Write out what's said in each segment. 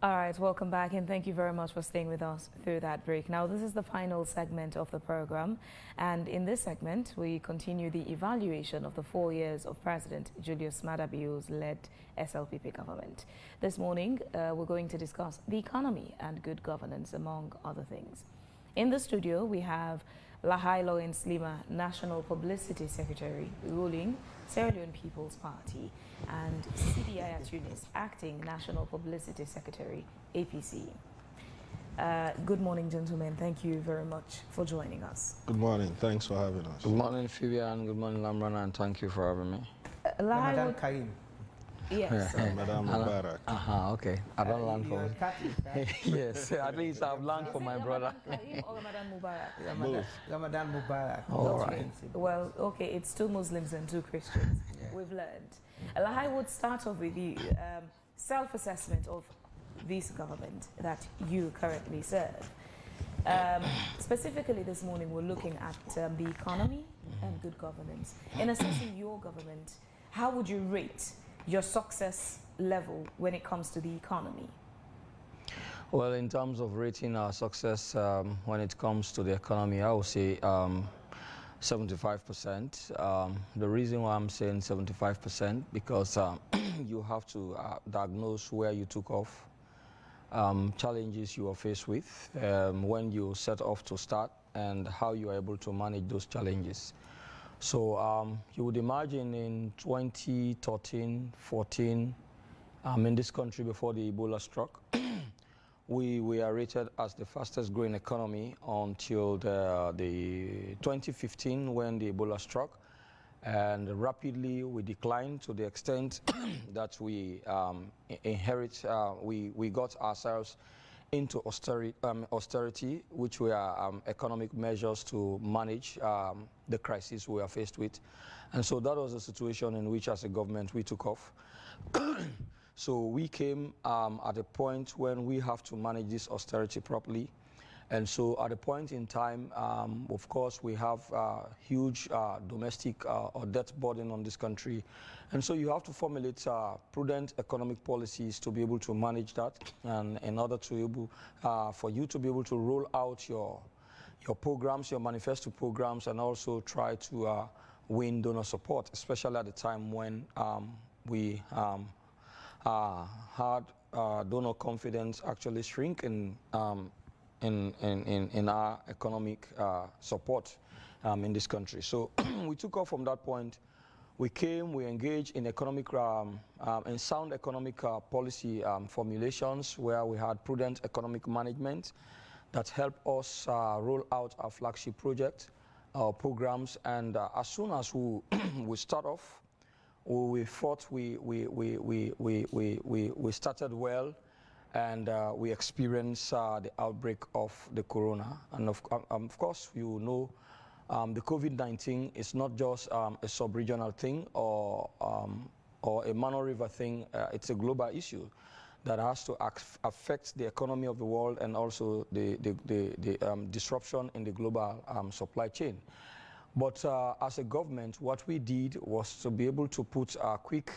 All right, welcome back, and thank you very much for staying with us through that break. Now, this is the final segment of the program, and in this segment, we continue the evaluation of the 4 years of President Julius Maada Bio's led SLPP government. This morning, we're going to discuss the economy and good governance, among other things. In the studio, we have Leema, National Publicity Secretary, ruling Sierra Leone People's Party, and Sidi Tunis, Acting National Publicity Secretary, APC. Good morning, gentlemen. Thank you very much for joining us. Good morning. Thanks for having us. Good morning, Phoebe, good morning, Lambrana, and thank you for having me. Madam Karim. Yes. Madam Mubarak. Okay. I don't learn from yes, at least I've learned from my brother. Karim or Ramadan Mubarak? Ramadan Mubarak. All right. Well, okay, it's 2 Muslims and 2 Christians. Yeah. We've learned. I would start off with you. Self-assessment of this government that you currently serve. Specifically this morning, we're looking at the economy and good governance. In assessing your government, how would you rate your success level when it comes to the economy? Well, in terms of rating our success when it comes to the economy, I would say 75%. The reason why I'm saying 75% because you have to diagnose where you took off, challenges you are faced with when you set off to start, and how you are able to manage those challenges. So you would imagine in 2013, 14, in this country before the Ebola struck, we were rated as the fastest growing economy until the 2015 when the Ebola struck. And rapidly we declined to the extent that we we got ourselves into austerity, which were economic measures to manage the crisis we are faced with. And so that was the situation in which, as a government, we took off. So we came at a point when we have to manage this austerity properly. And so at a point in time, of course, we have huge domestic or debt burden on this country. And so you have to formulate prudent economic policies to be able to manage that, and in order to able, for you to be able to roll out your programs, your manifesto programs, and also try to win donor support, especially at the time when we had donor confidence actually shrink in our economic support in this country. So we took off from that point. We came, we engaged in economic, in sound economic policy formulations, where we had prudent economic management that helped us roll out our flagship project, our programs, and as soon as we start off, we thought we started well, and we experienced the outbreak of the corona. And of course, you know, the COVID-19 is not just a sub-regional thing or a Mano River thing. It's a global issue that has to affect the economy of the world, and also the disruption in the global supply chain. But as a government, what we did was to be able to put a quick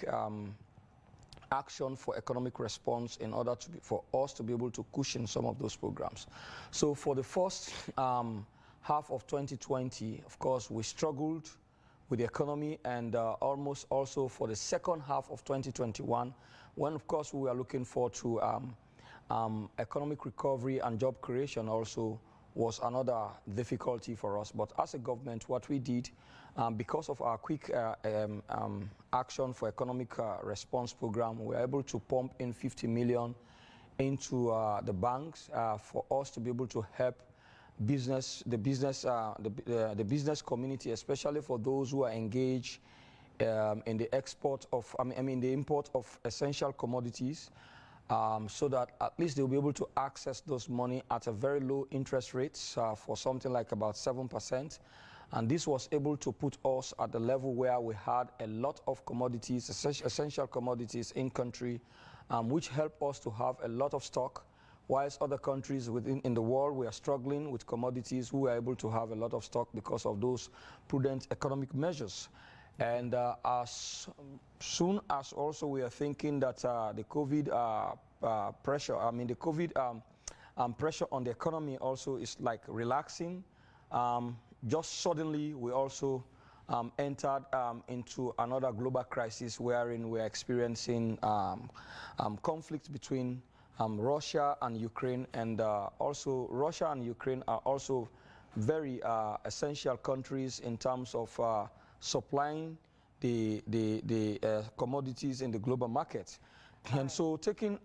action for economic response in order for us to be able to cushion some of those programs. So for the first half of 2020, of course, we struggled with the economy, and almost also for the second half of 2021, when, of course, we were looking forward to economic recovery and job creation also was another difficulty for us. But as a government, what we did, because of our quick action for economic response program, we were able to pump in 50 million into the banks for us to be able to help the business community, especially for those who are engaged in the export of, the import of essential commodities, so that at least they'll be able to access those money at a very low interest rates for something like about 7%. And this was able to put us at the level where we had a lot of commodities, essential commodities in country, which helped us to have a lot of stock, whilst other countries in the world we are struggling with commodities, we were able to have a lot of stock because of those prudent economic measures. And as soon as also we are thinking that the COVID pressure. I mean, the COVID pressure on the economy also is like relaxing. Just suddenly, we also entered into another global crisis wherein we're experiencing conflict between Russia and Ukraine, and also Russia and Ukraine are also very essential countries in terms of supplying the commodities in the global market. And so taking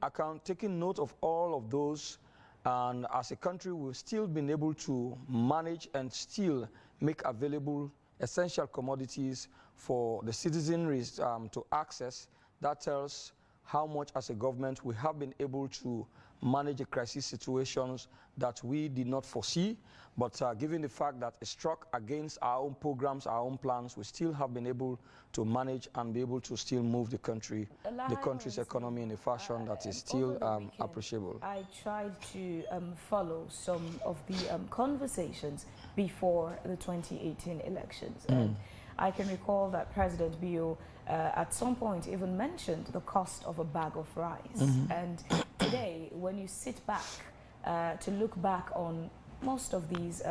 note of all of those, and as a country we've still been able to manage and still make available essential commodities for the citizens to access. That tells how much as a government we have been able to manage the crisis situations that we did not foresee, but given the fact that it struck against our own programs, our own plans, we still have been able to manage and be able to still move the country's economy in a fashion that is still appreciable. I tried to follow some of the conversations before the 2018 elections. And I can recall that President Bio at some point even mentioned the cost of a bag of rice. And today, when you sit back to look back on most of these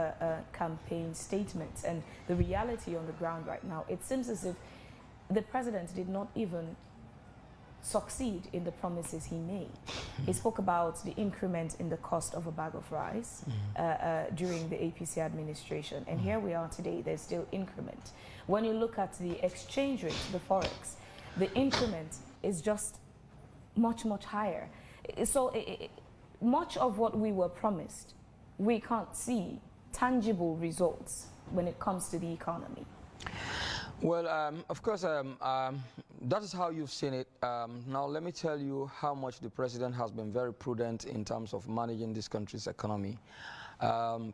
campaign statements and the reality on the ground right now, it seems as if the president did not even succeed in the promises he made. He spoke about the increment in the cost of a bag of rice during the APC administration, and here we are today, there's still increment. When you look at the exchange rate, the forex, the increment is just much, much higher. So much of what we were promised, we can't see tangible results when it comes to the economy. Well, of course, that is how you've seen it. Now, let me tell you how much the president has been very prudent in terms of managing this country's economy.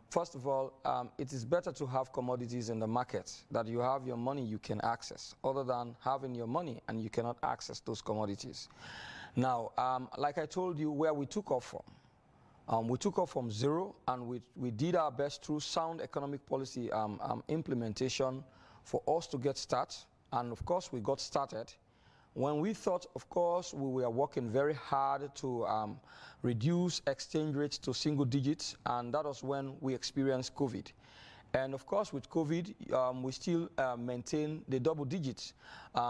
First of all, it is better to have commodities in the market, that you have your money you can access, other than having your money and you cannot access those commodities. Now, like I told you, where we took off from zero, and we did our best through sound economic policy implementation for us to get started. And of course, we got started when we thought, of course, we were working very hard to reduce exchange rates to single digits, and that was when we experienced COVID. And of course, with COVID, we still maintain the double digits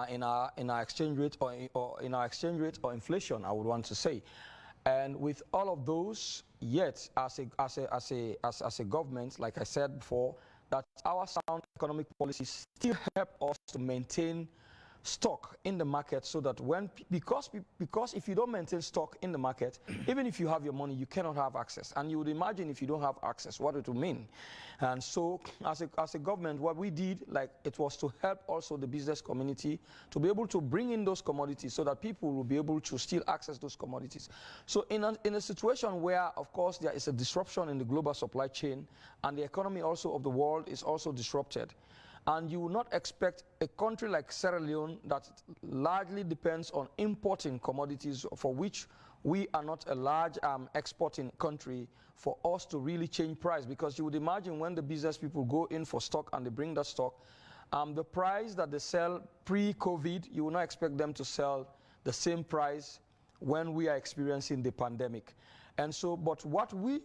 in our exchange rate, or in our exchange rate or inflation, I would want to say. And with all of those, yet as a government, like I said before, that our sound economic policies still help us to maintain stock in the market, so that because if you don't maintain stock in the market, even if you have your money, you cannot have access. And you would imagine if you don't have access, what it would mean. And so as a government, what we did, like, it was to help also the business community to be able to bring in those commodities so that people will be able to still access those commodities. So in a situation where, of course, there is a disruption in the global supply chain, and the economy also of the world is also disrupted, and you will not expect a country like Sierra Leone that largely depends on importing commodities, for which we are not a large exporting country, for us to really change price. Because you would imagine when the business people go in for stock and they bring that stock, the price that they sell pre-COVID, you will not expect them to sell the same price when we are experiencing the pandemic. And so, but what we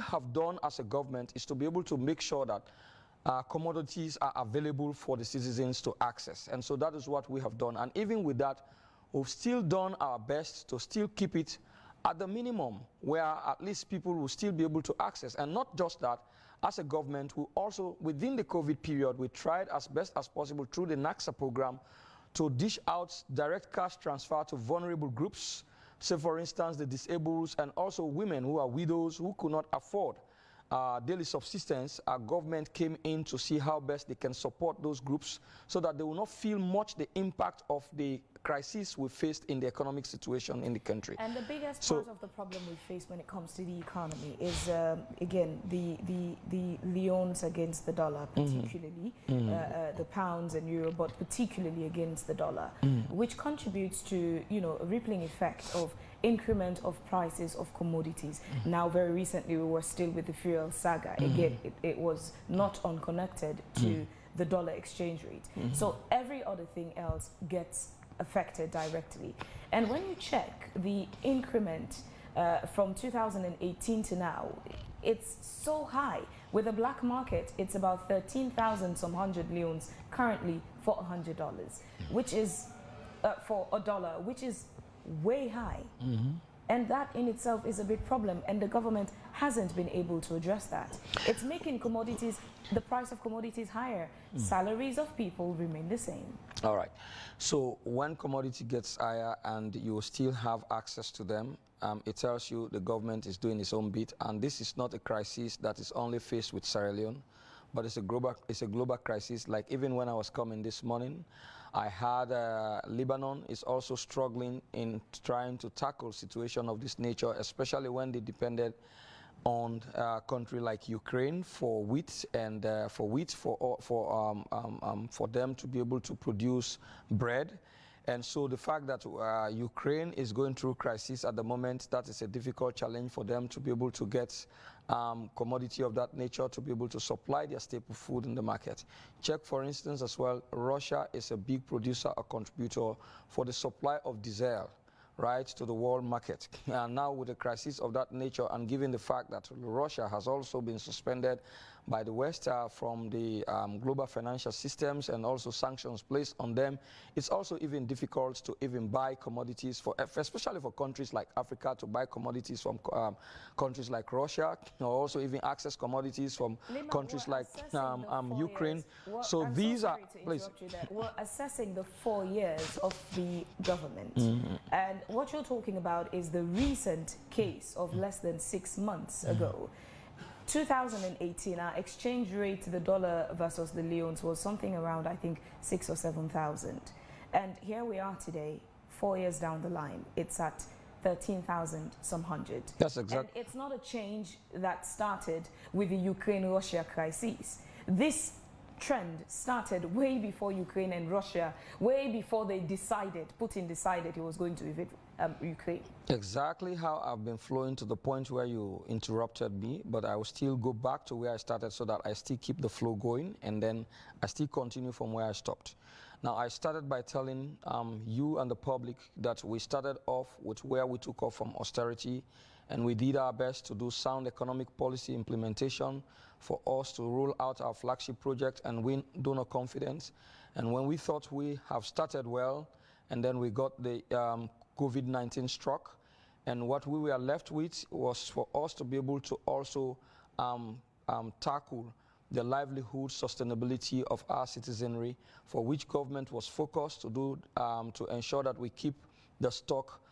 have done as a government is to be able to make sure that commodities are available for the citizens to access. And so that is what we have done. And even with that, we've still done our best to still keep it at the minimum, where at least people will still be able to access. And not just that, as a government, we also, within the COVID period, we tried as best as possible through the NACSA program to dish out direct cash transfer to vulnerable groups. Say, for instance, the disabled, and also women who are widows who could not afford daily subsistence. Our government came in to see how best they can support those groups, so that they will not feel much the impact of the crisis we faced in the economic situation in the country. And the biggest part of the problem we face when it comes to the economy is, again, the leones against the dollar, particularly, the pounds and euro, but particularly against the dollar, which contributes to, you know, a rippling effect of increment of prices of commodities. Now, very recently, we were still with the fuel saga. Again, it was not unconnected to the dollar exchange rate. So every other thing else gets affected directly. And when you check the increment from 2018 to now, it's so high. With the black market, it's about 13,000 some hundred leones currently for $100, which is for $1, which is way high. And that in itself is a big problem, and the government hasn't been able to address that. It's making commodities, the price of commodities higher. Salaries of people remain the same. All right. So when commodity gets higher and you still have access to them, it tells you the government is doing its own bit. And this is not a crisis that is only faced with Sierra Leone, but it's a global crisis. Like even when I was coming this morning, I had Lebanon is also struggling in trying to tackle situation of this nature, especially when they depended on a country like Ukraine for wheat and for them to be able to produce bread. And so the fact that Ukraine is going through crisis at the moment, that is a difficult challenge for them to be able to get commodity of that nature to be able to supply their staple food in the market. Check, for instance, as well, Russia is a big producer or contributor for the supply of diesel, right, to the world market. And now with the crisis of that nature, and given the fact that Russia has also been suspended by the West from the global financial systems and also sanctions placed on them, it's also even difficult to even buy commodities, especially for countries like Africa, to buy commodities from countries like Russia, or also even access commodities from Leema, countries like Ukraine. So these are, please. We're assessing the 4 years of the government. And what you're talking about is the recent case of less than 6 months ago. 2018, our exchange rate, the dollar versus the leones, was something around, I think, 6,000 or 7,000. And here we are today, 4 years down the line, it's at 13,000 some hundred. That's exactly. And it's not a change that started with the Ukraine-Russia crisis. This trend started way before Ukraine and Russia, way before they decided, Putin decided he was going to invade Ukraine. Exactly how I've been flowing to the point where you interrupted me, but I will still go back to where I started so that I still keep the flow going, and then I still continue from where I stopped. Now, I started by telling you and the public that we started off with where we took off from austerity, and we did our best to do sound economic policy implementation for us to roll out our flagship project and win donor confidence. And when we thought we have started well, and then we got the COVID-19 struck, and what we were left with was for us to be able to also tackle the livelihood sustainability of our citizenry, for which government was focused to do to ensure that we keep the stock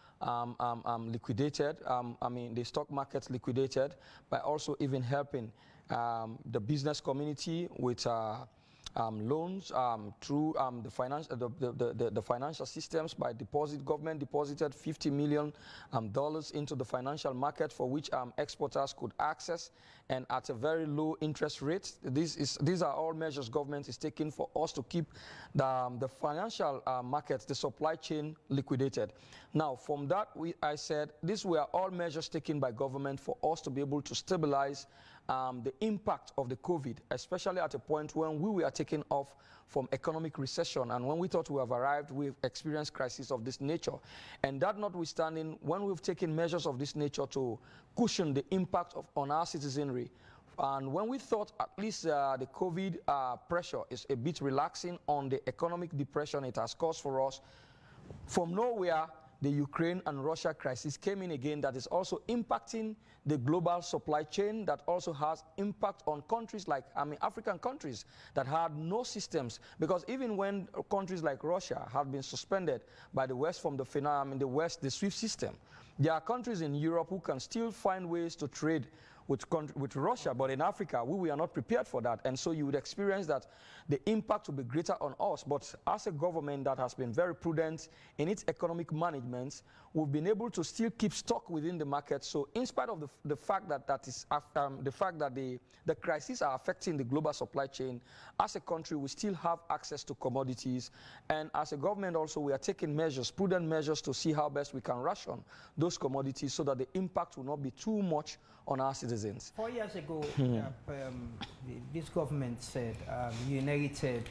liquidated, the stock markets liquidated, by also even helping the business community with loans through the financial systems. By government deposited $50 million into the financial market, for which exporters could access, and at a very low interest rate. These are all measures government is taking for us to keep the financial markets, the supply chain liquidated. Now, from that, I said these were all measures taken by government for us to be able to stabilize the impact of the COVID, especially at a point when we were taking off from economic recession, and when we thought we have arrived, we've experienced crisis of this nature. And that notwithstanding, when we've taken measures of this nature to cushion the impact on our citizenry, and when we thought at least the COVID pressure is a bit relaxing on the economic depression it has caused for us, from nowhere, the Ukraine and Russia crisis came in again, that is also impacting the global supply chain, that also has impact on countries like, African countries that had no systems. Because even when countries like Russia have been suspended by the West from the SWIFT system, there are countries in Europe who can still find ways to trade with Russia, but in Africa, we are not prepared for that. And so you would experience that the impact will be greater on us. But as a government that has been very prudent in its economic management, we've been able to still keep stock within the market. So in spite of the fact that the crises are affecting the global supply chain, as a country, we still have access to commodities. And as a government also, we are taking measures, prudent measures, to see how best we can ration those commodities so that the impact will not be too much on our citizens. 4 years ago, this government said you inherited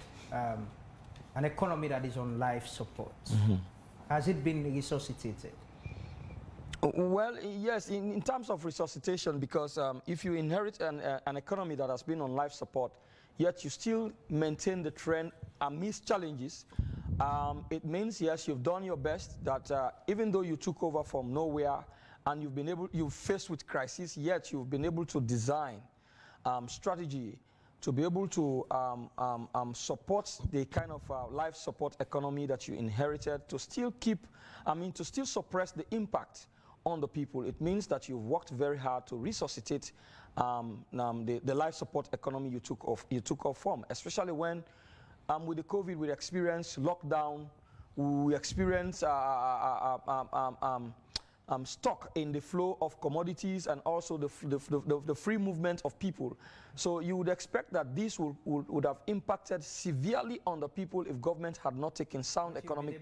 an economy that is on life support. Has it been resuscitated? Well, yes, in terms of resuscitation, because if you inherit an economy that has been on life support, yet you still maintain the trend amidst challenges, it means, yes, you've done your best, that even though you took over from nowhere and you've faced with crisis, yet you've been able to design strategy to be able to support the kind of life support economy that you inherited, to still to still suppress the impact on the people. It means that you've worked very hard to resuscitate the life support economy you took off from, especially when with the COVID we experienced lockdown, we experienced stock in the flow of commodities and also the free movement of people. So you would expect that this would have impacted severely on the people if government had not taken sound economic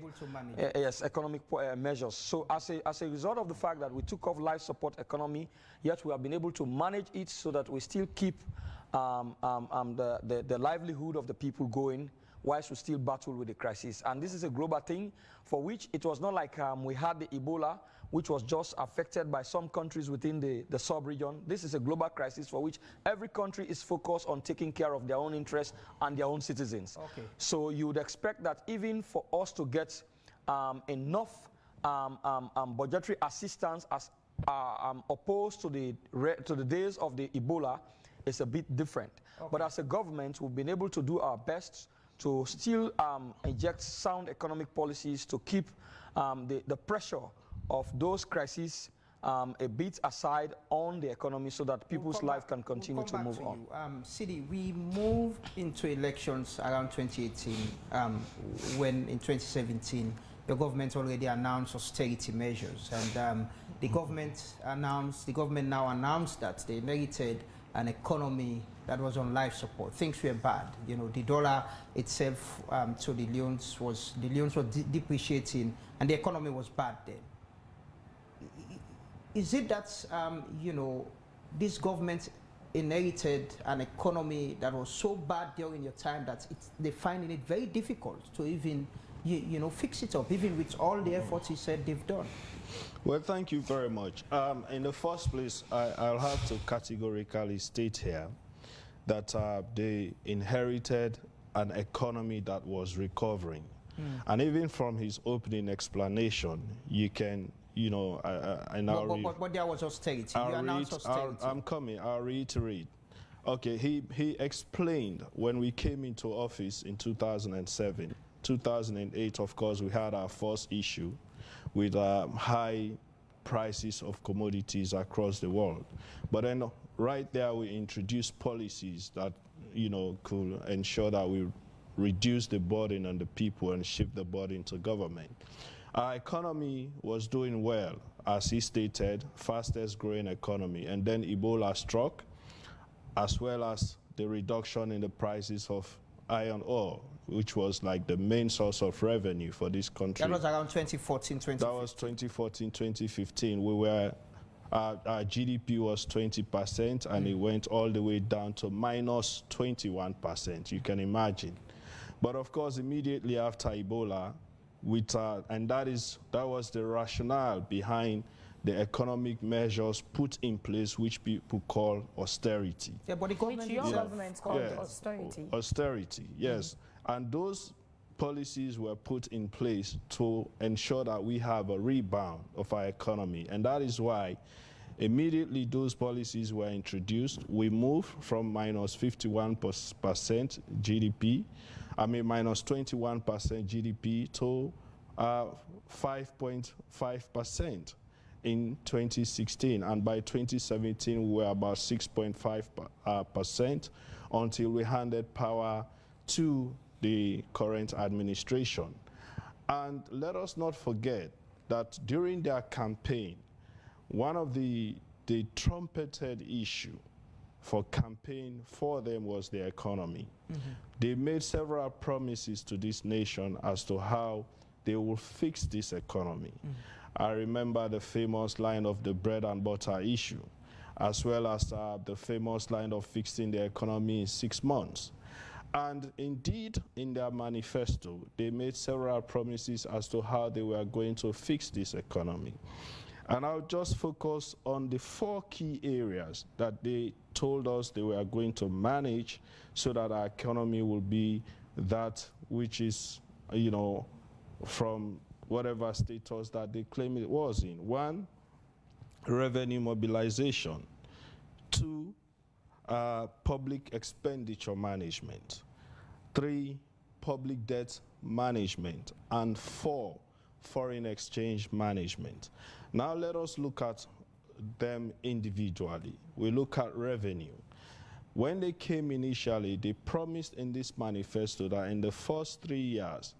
measures. So as a result of the fact that we took off life support economy, yet we have been able to manage it so that we still keep the livelihood of the people going, whilst we still battle with the crisis. And this is a global thing for which it was not like we had the Ebola, which was just affected by some countries within the sub-region. This is a global crisis for which every country is focused on taking care of their own interests and their own citizens. Okay. So you would expect that even for us to get enough budgetary assistance as opposed to the days of the Ebola, is a bit different. Okay. But as a government, we've been able to do our best to still inject sound economic policies to keep the pressure of those crises a bit aside on the economy so that people's life can continue to move on. Sidi, we moved into elections around 2018 when in 2017 the government already announced austerity measures, and the government now announced that they inherited an economy that was on life support. Things were bad. You know, the dollar itself to the leones was depreciating, and the economy was bad then. Is it that you know, this government inherited an economy that was so bad during your time that they're finding it very difficult to even you know, fix it up, even with all the efforts he said they've done? Well, thank you very much. In the first place, I'll have to categorically state here that they inherited an economy that was recovering. And even from his opening explanation, you can, you know, but there was austerity. You announced austerity. I'm coming. I'll reiterate. Okay, he explained when we came into office in 2007, 2008, of course, we had our first issue with high prices of commodities across the world. But then right there, we introduced policies that, you know, could ensure that we reduce the burden on the people and shift the burden to government. Our economy was doing well, as he stated, fastest growing economy. And then Ebola struck, as well as the reduction in the prices of iron ore, which was like the main source of revenue for this country. That was around 2014, 2015. That was 2014, 2015. We were, our GDP was 20%, and it went all the way down to minus 21%. You can imagine. But of course, immediately after Ebola, and that was the rationale behind the economic measures put in place, which people call austerity. Yeah, but the government, which your government called austerity. Austerity, yes. And those policies were put in place to ensure that we have a rebound of our economy. And that is why immediately those policies were introduced. We moved from minus 51% GDP, minus 21% GDP to 5.5% in 2016. And by 2017, we were about 6.5% until we handed power to the current administration. And let us not forget that during their campaign, one of the trumpeted issue for campaign for them was the economy. They made several promises to this nation as to how they will fix this economy. I remember the famous line of the bread and butter issue, as well as the famous line of fixing the economy in 6 months. And indeed, in their manifesto, they made several promises as to how they were going to fix this economy. And I'll just focus on the 4 key areas that they told us they were going to manage so that our economy will be that which is, you know, from whatever status that they claim it was in. 1, revenue mobilization. 2, public expenditure management. 3, public debt management. And 4, foreign exchange management. Now let us look at them individually. We look at revenue. When they came initially, they promised in this manifesto that in the first 3 years,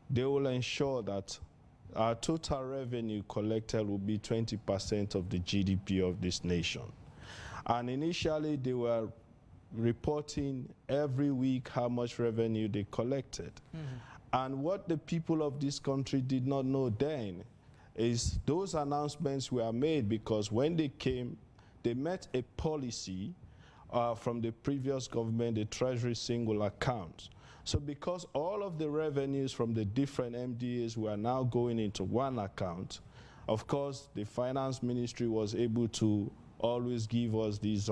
they will ensure that our total revenue collected will be 20% of the GDP of this nation. And initially, they were reporting every week how much revenue they collected. And what the people of this country did not know then is those announcements were made because when they came, they met a policy from the previous government, the Treasury Single Account. So because all of the revenues from the different MDAs were now going into one account, of course, the Finance Ministry was able to always give us this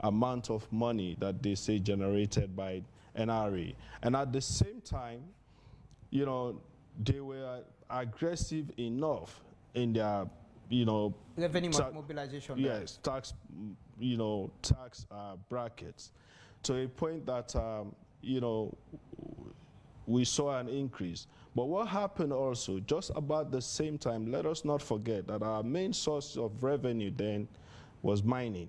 amount of money that they say generated by NRA. And at the same time, you know, they were aggressive enough in their, you know, revenue mobilization. Yes, tax, you know, tax brackets, to a point that, you know, we saw an increase. But what happened also, just about the same time, let us not forget that our main source of revenue then was mining.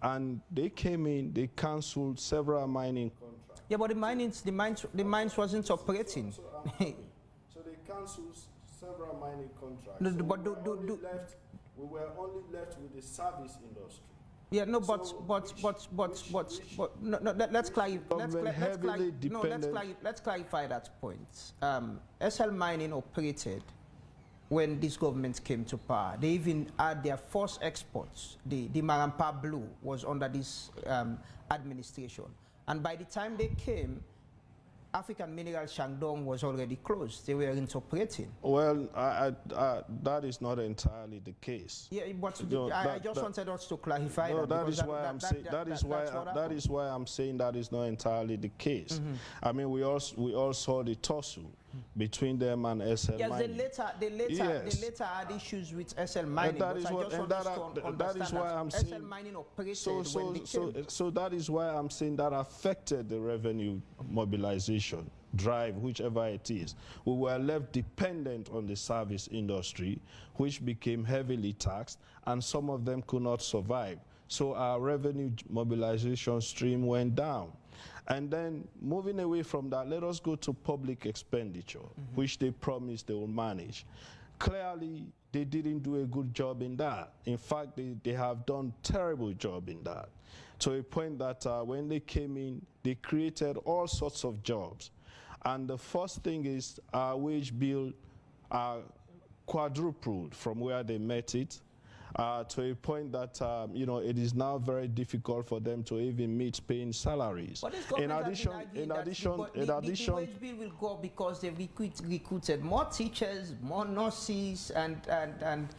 And they came in, they cancelled several mining contracts. Yeah, but the mines wasn't operating. So they cancelled several mining contracts. No, so but we were only left with the service industry. Yeah, no, So let's clarify that point. SL Mining operated when this government came to power. They even had their first exports. The Marampa Blue was under this administration. And by the time they came, African Mineral Shandong was already closed. They weren't operating. Well, that is not entirely the case. Yeah, but I just wanted us to clarify no, that. that is why I'm saying that is not entirely the case. I mean, we all saw the tussle between them and SL yes, Mining. They later had issues with SL Mining. That is why I'm saying SL Mining operated so that is why I'm saying that affected the revenue mobilization drive, whichever it is. We were left dependent on the service industry, which became heavily taxed, and some of them could not survive. So our revenue mobilization stream went down. And then moving away from that, let us go to public expenditure, which they promised they will manage. Clearly, they didn't do a good job in that. In fact, they have done a terrible job in that, to a point that when they came in, they created all sorts of jobs. And the first thing is our wage bill quadrupled from where they met it, to a point that you know, it is now very difficult for them to even meet paying salaries. In addition, the wage bill will go because they recruited more teachers, more nurses, and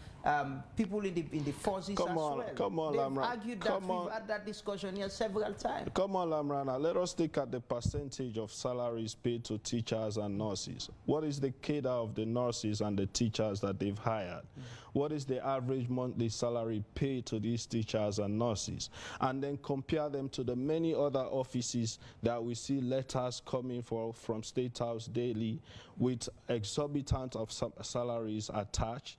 people in the forces as well. Come on, They've Lamran. argued that we've had that discussion here several times. Come on, Lamrana. Let us look at the percentage of salaries paid to teachers and nurses. What is the cadre of the nurses and the teachers that they've hired? What is the average monthly salary paid to these teachers and nurses? And then compare them to the many other offices that we see letters coming from State House daily with exorbitant of salaries attached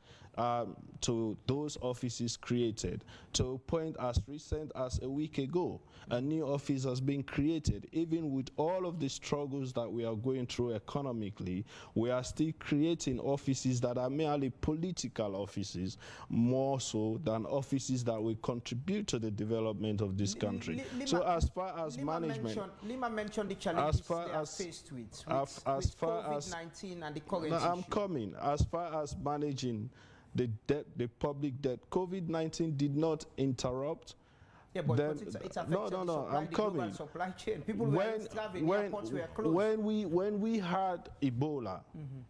to those offices created. To a point as recent as a week ago, a new office has been created. Even with all of the struggles that we are going through economically, we are still creating offices that are merely political offices, more so than offices that will contribute to the development of this country. So as far as management... Leema mentioned the challenges they are faced with COVID-19 and the current issue. I'm coming. As far as managing the debt, the public debt, COVID-19 did not interrupt Yeah, but, then, it's affected no, I'm the coming. global supply chain. People were starving, airports were closed. When we had Ebola,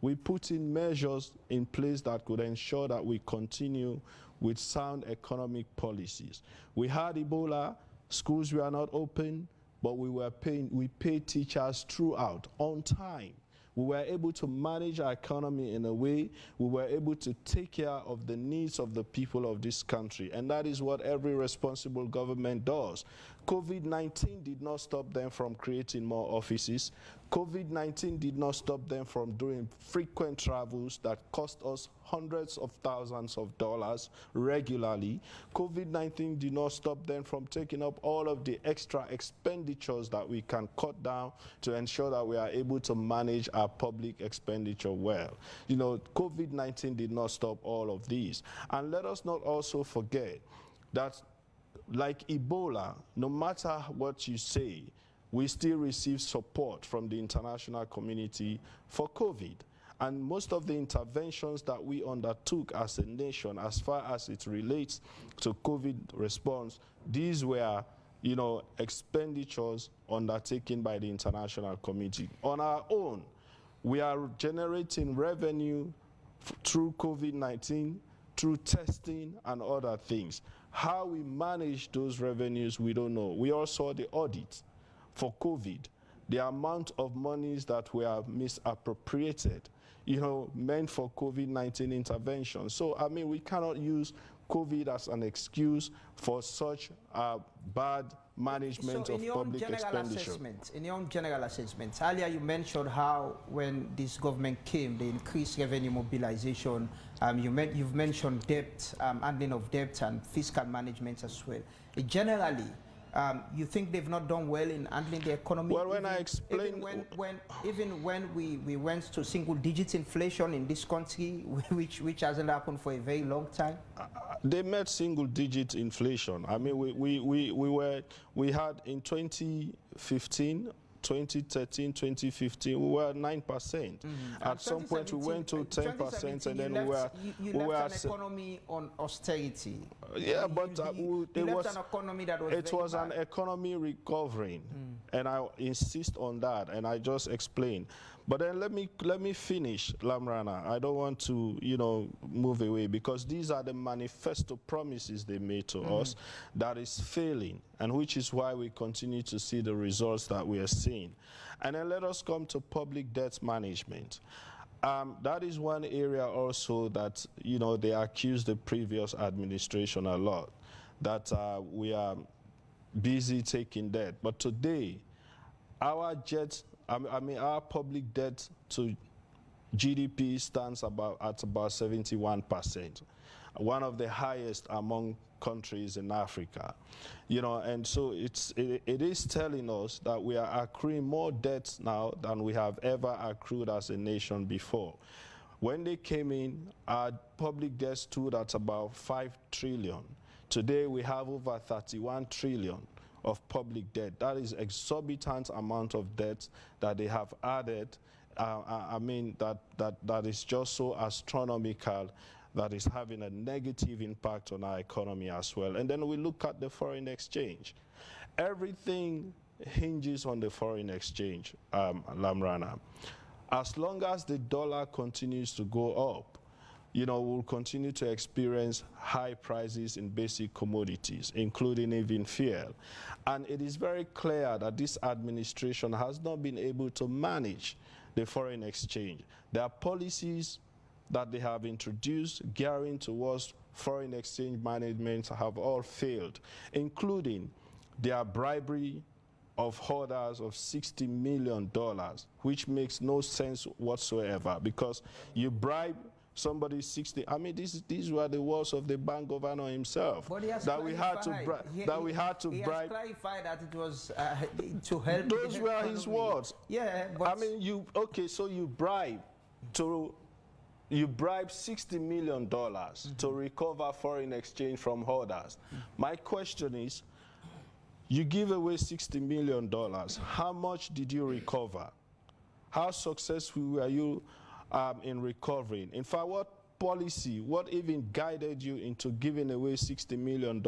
we put in measures in place that could ensure that we continue with sound economic policies. We had Ebola, schools were not open, but we paid teachers throughout on time. We were able to manage our economy in a way, we were able to take care of the needs of the people of this country. And that is what every responsible government does. COVID-19 did not stop them from creating more offices. COVID-19 did not stop them from doing frequent travels that cost us hundreds of thousands of dollars regularly. COVID-19 did not stop them from taking up all of the extra expenditures that we can cut down to ensure that we are able to manage our public expenditure well. You know, COVID-19 did not stop all of these. And let us not also forget that, like Ebola, no matter what you say, we still receive support from the international community for COVID. And most of the interventions that we undertook as a nation, as far as it relates to COVID response, these were, you know, expenditures undertaken by the international community. On our own, we are generating revenue through COVID-19, through testing and other things. How we manage those revenues, we don't know. We all saw the audit for COVID, the amount of monies that were misappropriated, you know, meant for COVID-19 intervention. So, I mean, we cannot use COVID as an excuse for such bad management of public expenditure. In your own general assessment, earlier you mentioned how when this government came, they increased revenue mobilization. You've mentioned debt, handling of debt and fiscal management as well. Generally, you think they've not done well in handling the economy? Well, when I explain... Even when we went to single-digit inflation in this country, which hasn't happened for a very long time? They met single-digit inflation. I mean, we had in 2015, 2013, 2015, we were at 9%. At some point, we went to 10%, and then you left an economy on austerity. Yeah, but it was an economy recovering, and I insist on that, and I just explained. But then let me finish, Lamrana. I don't want to, you know, move away, because these are the manifesto promises they made to us that is failing, and which is why we continue to see the results that we are seeing. And then let us come to public debt management. That is one area also that, you know, they accused the previous administration a lot, that we are busy taking debt. But today, our public debt to GDP stands at about 71%, one of the highest among countries in Africa. You know, and so it is telling us that we are accruing more debts now than we have ever accrued as a nation before. When they came in, our public debt stood at about 5 trillion. Today we have over 31 trillion of public debt. That is exorbitant amount of debt that they have added. I mean, that is just so astronomical that is having a negative impact on our economy as well. And then we look at the foreign exchange. Everything hinges on the foreign exchange, Lamrana. As long as the dollar continues to go up, you know, we'll continue to experience high prices in basic commodities, including even fuel. And it is very clear that this administration has not been able to manage the foreign exchange. There are policies that they have introduced gearing towards foreign exchange management have all failed, including their bribery of holders of $60 million, which makes no sense whatsoever, because you bribe somebody 60. I mean, these were the words of the bank governor himself. That we had to bribe. He has clarified that it was to help. Those were his words. Yeah, but I mean, so you bribe $60 million to recover foreign exchange from holders. My question is, you give away $60 million. How much did you recover? How successful were you in recovering? In fact, what policy? What even guided you into giving away $60 million,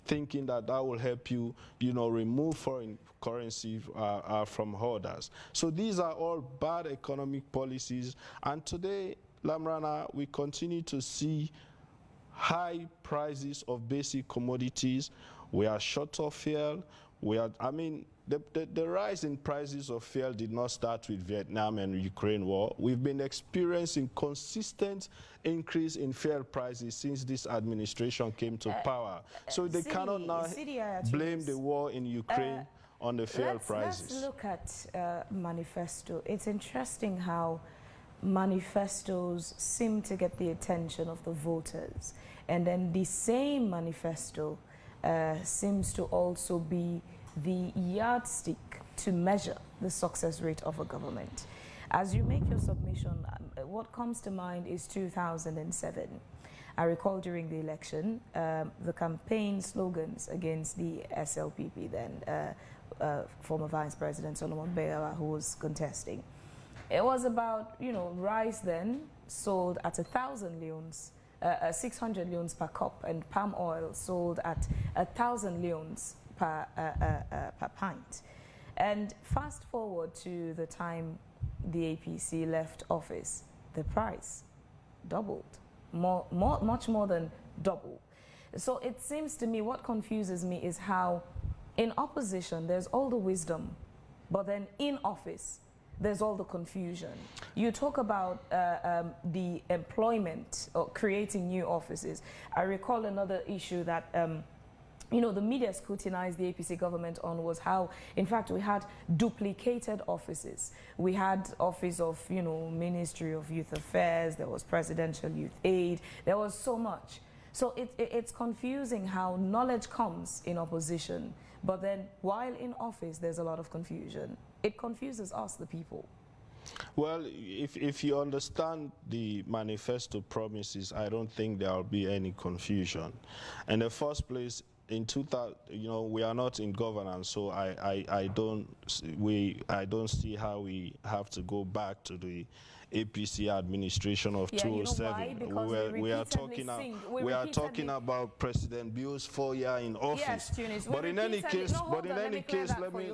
thinking that that will help you, remove foreign currency from holders? So these are all bad economic policies. And today, Lamrana, we continue to see high prices of basic commodities. We are short of fuel. The rise in prices of fuel did not start with Vietnam and Ukraine war. We've been experiencing consistent increase in fuel prices since this administration came to power. So they cannot now blame the war in Ukraine on the fuel prices. Let's look at Manifesto. It's interesting how manifestos seem to get the attention of the voters, and then the same manifesto seems to also be the yardstick to measure the success rate of a government. As you make your submission, what comes to mind is 2007. I recall during the election, the campaign slogans against the SLPP, then former Vice President Solomon Bayala, who was contesting. It was about, rice then sold at 1,000 leones, 600 leones per cup, and palm oil sold at 1,000 leones per pint. And fast forward to the time the APC left office, the price doubled, much more than double. So it seems to me, what confuses me is how in opposition there's all the wisdom, but then in office there's all the confusion. You talk about the employment or creating new offices. I recall another issue that the media scrutinized the APC government on was how, in fact, we had duplicated offices. We had office of, Ministry of Youth Affairs, there was Presidential Youth Aid, there was so much. So it's confusing how knowledge comes in opposition, but then while in office, there's a lot of confusion. It confuses us, the people. Well, if you understand the manifesto promises, I don't think there will be any confusion. In the first place, in 2000, we are not in governance, so I don't see how we have to go back to the APC administration of 2007. We are talking about President Bio's 4 year in office. Yes, Tunis. But in any case, let me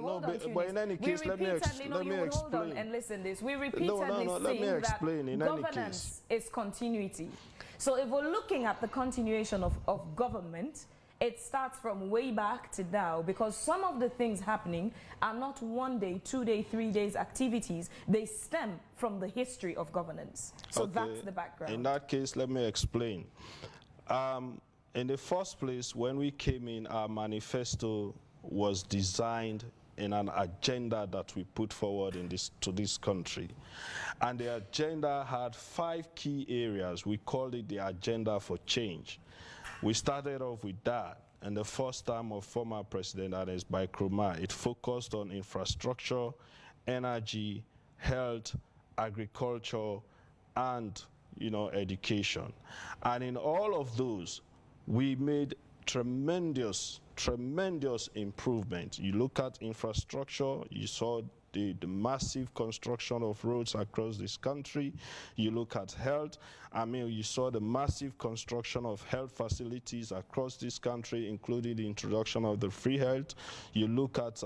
explain. And listen, this we repeatedly saying that governance is continuity. So if we're looking at the continuation of government, it starts from way back to now, because some of the things happening are not 1 day, 2 day, 3 days activities. They stem from the history of governance. So okay, that's the background. In that case, let me explain. In the first place, when we came in, our manifesto was designed in an agenda that we put forward to this country. And the agenda had 5 key areas. We called it the Agenda for Change. We started off with that, and the first term of former President, that is by Nkrumah, it focused on infrastructure, energy, health, agriculture, and education. And in all of those, we made tremendous improvement. You look at infrastructure, you saw the massive construction of roads across this country. You look at health, you saw the massive construction of health facilities across this country, including the introduction of the free health. You look at,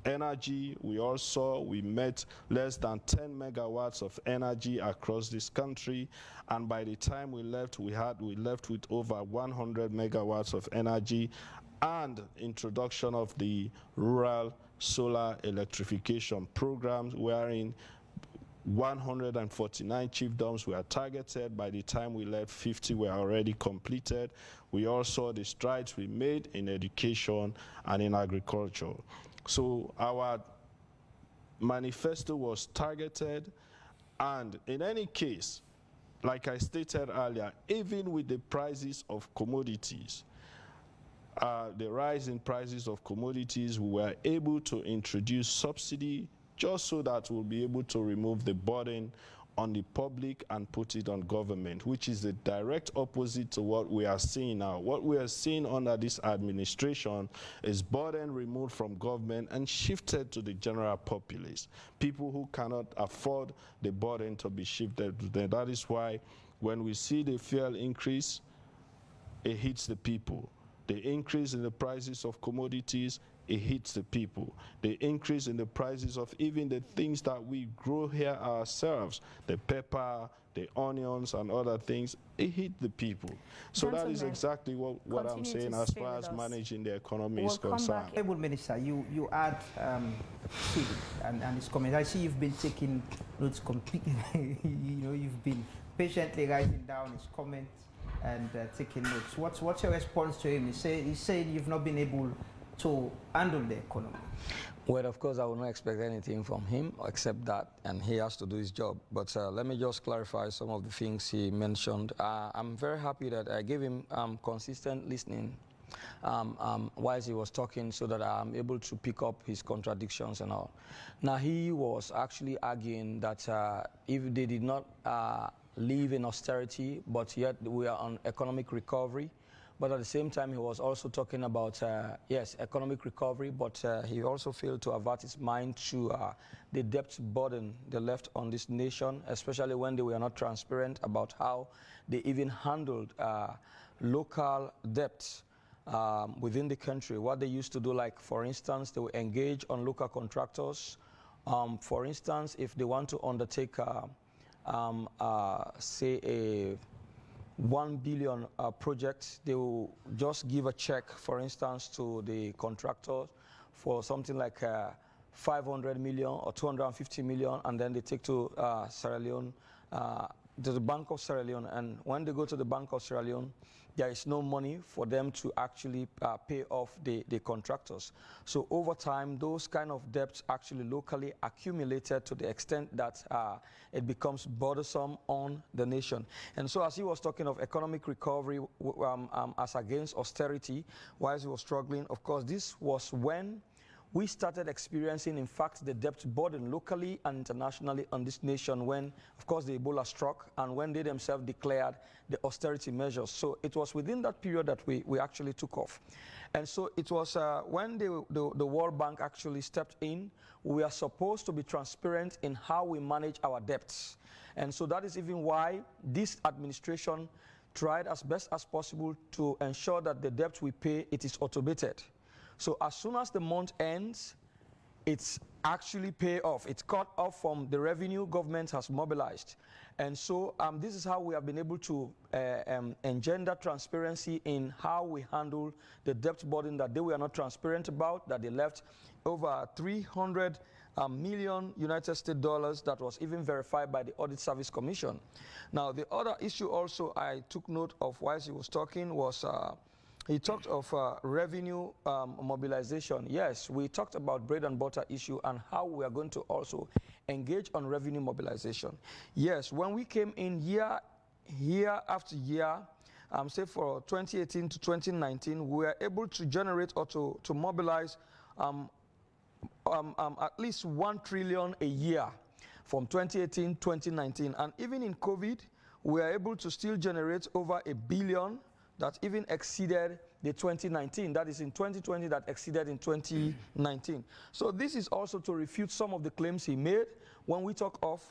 energy. We met less than 10 megawatts of energy across this country. And by the time we left, we left with over 100 megawatts of energy, and introduction of the rural solar electrification programs, wherein 149 chiefdoms were targeted. By the time we left, 50 were already completed. We all saw the strides we made in education and in agriculture. So our manifesto was targeted, and in any case, like I stated earlier, even with the prices of commodities, the rise in prices of commodities, we were able to introduce subsidy just so that we'll be able to remove the burden on the public and put it on government, which is the direct opposite to what we are seeing now. What we are seeing under this administration is burden removed from government and shifted to the general populace, people who cannot afford the burden to be shifted to them. That is why When we see the fuel increase, it hits the people. The increase in the prices of commodities, it hits the people. The increase in the prices of even the things that we grow here ourselves, the pepper, the onions and other things, it hit the people. So that is exactly what I'm saying as far as managing the economy is concerned. Honourable Minister, you add Sidi and his comments. I see you've been taking notes completely. You've been patiently writing down his comments and taking notes. What's your response to him? He's saying you've not been able to handle the economy. Well, of course, I will not expect anything from him except that, and he has to do his job. But let me just clarify some of the things he mentioned. I'm very happy that I gave him consistent listening while he was talking so that I'm able to pick up his contradictions and all. Now, he was actually arguing that if they did not live in austerity, but yet we are on economic recovery. But at the same time, he was also talking about, yes, economic recovery, but he also failed to avert his mind to the debt burden they left on this nation, especially when they were not transparent about how they even handled local debts within the country. What they used to do, like, for instance, they will engage on local contractors. For instance, if they want to undertake, say, a 1 billion project, they will just give a check, for instance, to the contractor for something like 500 million or 250 million, and then they take to Sierra Leone, to the Bank of Sierra Leone. And when they go to the Bank of Sierra Leone, there is no money for them to actually pay off the contractors. So over time, those kind of debts actually locally accumulated to the extent that it becomes bothersome on the nation. And so as he was talking of economic recovery as against austerity, while he was struggling, of course, this was when we started experiencing, in fact, the debt burden locally and internationally on this nation when, of course, the Ebola struck and when they themselves declared the austerity measures. So it was within that period that we actually took off. And so it was when the World Bank actually stepped in, we are supposed to be transparent in how we manage our debts. And so that is even why this administration tried as best as possible to ensure that the debt we pay, it is automated. So as soon as the month ends, it's actually pay off. It's cut off from the revenue government has mobilized. And so this is how we have been able to engender transparency in how we handle the debt burden that they were not transparent about, that they left over 300 million United States dollars that was even verified by the Audit Service Commission. Now, the other issue also I took note of while he was talking was he talked of revenue mobilization. Yes, we talked about bread and butter issue and how we are going to also engage on revenue mobilization. Yes, when we came in year after year, say for 2018 to 2019, we were able to generate or to mobilize at least 1 trillion a year from 2018 to 2019. And even in COVID, we are able to still generate over 1 billion that even exceeded the 2019. That is in 2020 that exceeded in 2019. So this is also to refute some of the claims he made. When we talk of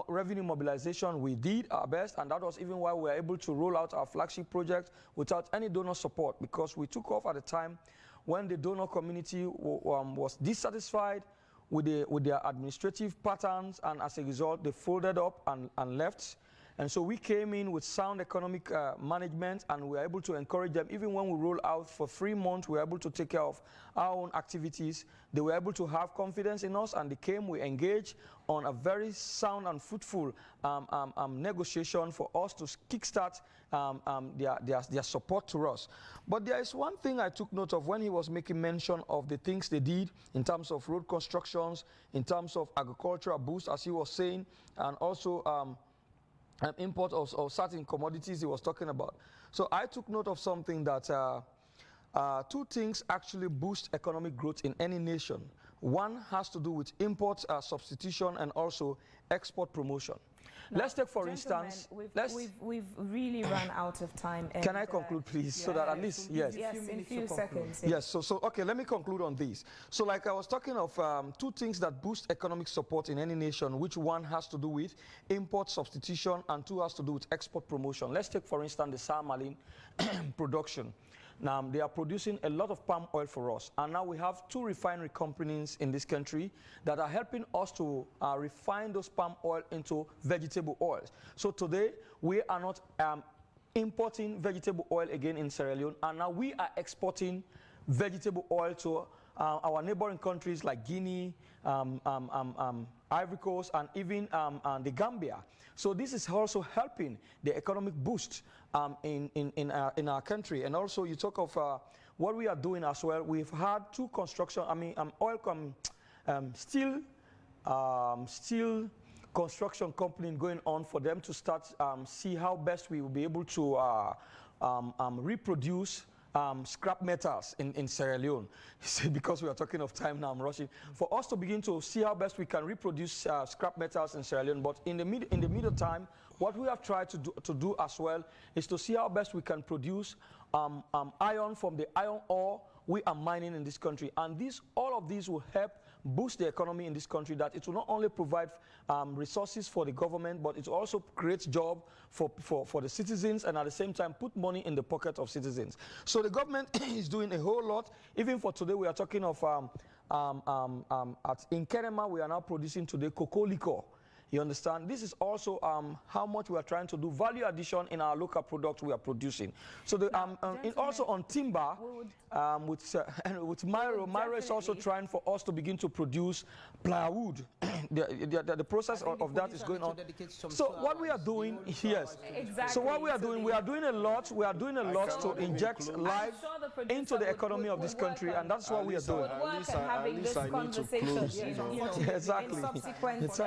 revenue mobilization, we did our best, and that was even why we were able to roll out our flagship project without any donor support, because we took off at a time when the donor community was dissatisfied with their administrative patterns, and as a result, they folded up and left. And so we came in with sound economic management, and we were able to encourage them. Even when we rolled out for 3 months, we were able to take care of our own activities. They were able to have confidence in us, and we engaged on a very sound and fruitful negotiation for us to kickstart their support to us. But there is one thing I took note of when he was making mention of the things they did in terms of road constructions, in terms of agricultural boost, as he was saying, and also import of certain commodities he was talking about. So I took note of something that 2 things actually boost economic growth in any nation. One has to do with import substitution and also export promotion. Let's take, for instance, we've really run out of time. And, can I conclude, please, so that at least, yes. Yes, in a few seconds. Yes, so okay, let me conclude on this. So like I was talking of two things that boost economic support in any nation, which one has to do with import substitution and two has to do with export promotion. Let's take, for instance, the salmon production. Now, they are producing a lot of palm oil for us. And now we have two refinery companies in this country that are helping us to refine those palm oil into vegetable oils. So today, we are not importing vegetable oil again in Sierra Leone. And now we are exporting vegetable oil to our neighboring countries like Guinea, Ivory Coast, and even the Gambia. So this is also helping the economic boost in our country. And also you talk of what we are doing as well. We've had two construction, steel construction company going on for them to start see how best we will be able to reproduce scrap metals in Sierra Leone. Because we are talking of time now, I'm rushing. For us to begin to see how best we can reproduce scrap metals in Sierra Leone, but in the middle time, what we have tried to do as well is to see how best we can produce iron from the iron ore we are mining in this country. And all of these will help boost the economy in this country, that it will not only provide resources for the government, but it will also create jobs for the citizens, and at the same time put money in the pocket of citizens. So the government is doing a whole lot. Even for today, we are talking of, in Kenema, we are now producing today cocoa liquor. You understand? This is also how much we are trying to do value addition in our local products we are producing. So the, also on timber, with Myro is also trying for us to begin to produce plywood. the process of that is going on. So what we are doing, yes. Exactly. So what we are doing a lot. We are doing a lot to inject life into the economy of this country, and that's what we are doing. Having this conversation, exactly. In subsequent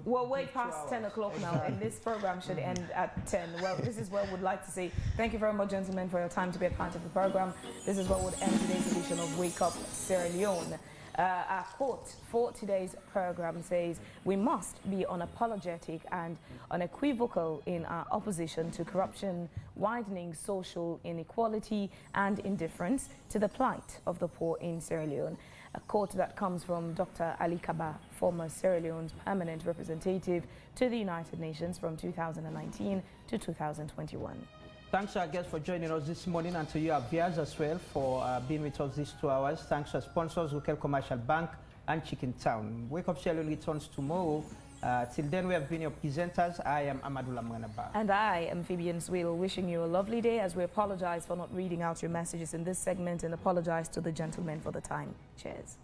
we're way past 10 o'clock now, and this program should end at 10. Well, this is where we'd like to say thank you very much, gentlemen, for your time to be a part of the program. This is what would end today's edition of Wake Up Sierra Leone. Our quote for today's program says, "We must be unapologetic and unequivocal in our opposition to corruption, widening social inequality and indifference to the plight of the poor in Sierra Leone." A quote that comes from Dr. Ali Kaba, former Sierra Leone's permanent representative to the United Nations from 2019 to 2021. Thanks to our guests for joining us this morning, and to you, our viewers, as well, for being with us these 2 hours. Thanks to our sponsors, Local Commercial Bank and Chicken Town. Wake Up Sierra Leone returns tomorrow. Till then, we have been your presenters. I am Amadullah Mwanaba. And I am Phoebe Swill, wishing you a lovely day, as we apologize for not reading out your messages in this segment and apologize to the gentlemen for the time. Cheers.